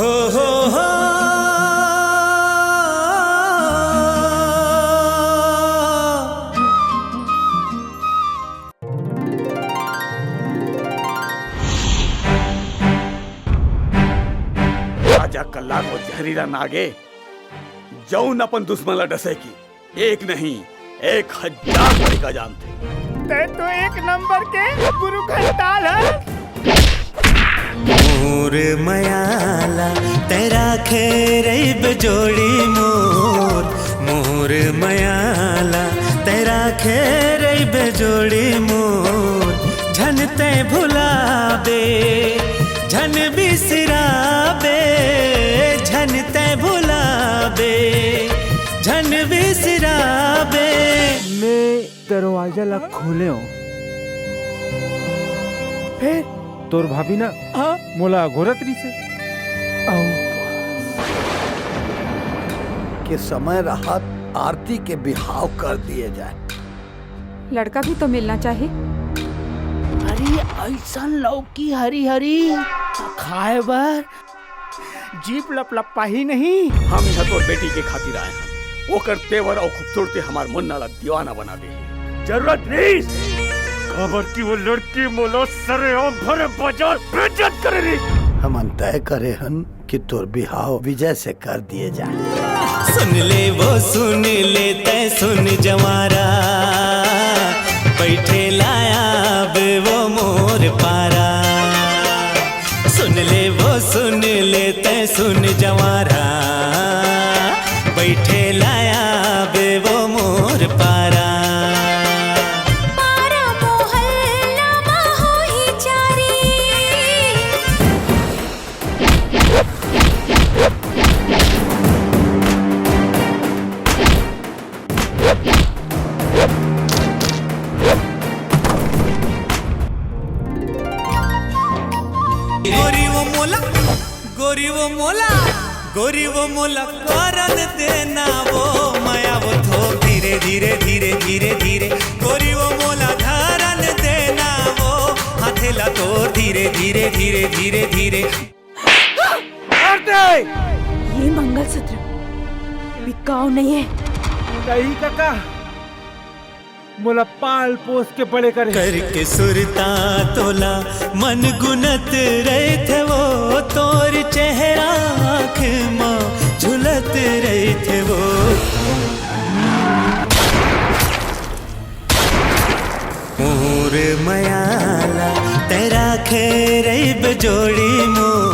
हो राजा कल्ला को जहरीला नागे जौन अपन दुश्मन डसे की एक नहीं 1000 बड़ी का जानते। ते तो एक नंबर के गुरु घंटाल है। मोर मयाला तेरा खेरई बजोड़ी मोर, मोर मयाला तेरा खेरई बजोड़ी मोर, झन ते भुलाबे झन बिसराबे, झन ते भुलाबे झन बिसराबे। मैं दरवाजा लग खोले हो फिर तोर भाभी ना मोला घोरतरी से के समय राहत आरती के बिहाव कर दिए जाए। लड़का भी तो मिलना चाहिए। अरे ऐसा लौकी हरी हरी खाए बर जीप लपलपा ही नहीं। हम यहाँ तोर बेटी के खातिर आए हैं, वो कर तेवर और खूबसूरती हमार मन नाला दीवाना बना दे। जरूरत नहीं खबर की वो लड़की मोलो सरे और भरे बाजार बेइज्जत करे रही। हम तय करे हन कि तोर बिहाव विजय से कर दिए जाए। सुन ले वो सुन ले तय सुन जवारा, बैठे लाया बे वो मोर पारा। सुन ले वो सुन ले तय सुन जवारा, बैठे लाया बे वो मोर पारा। गोरी वो मोला गोरी वो मोला गोरी वो मोला करन देना वो माया वो थो धीरे धीरे धीरे धीरे धीरे। गोरी वो मोला धरन देना वो हाथेला तोर धीरे धीरे धीरे धीरे धीरे। ये मंगलसूत्र बिकाऊ नहीं है। कहीं काका मोला पाल पोस के बड़े करे करके सुरता तोला मन गुनत रहे थे वो, तोर चेहरा आँख माँ झुलत रहे थे वो। मोर मयाला तेरा खेरई बजोड़ी मोर,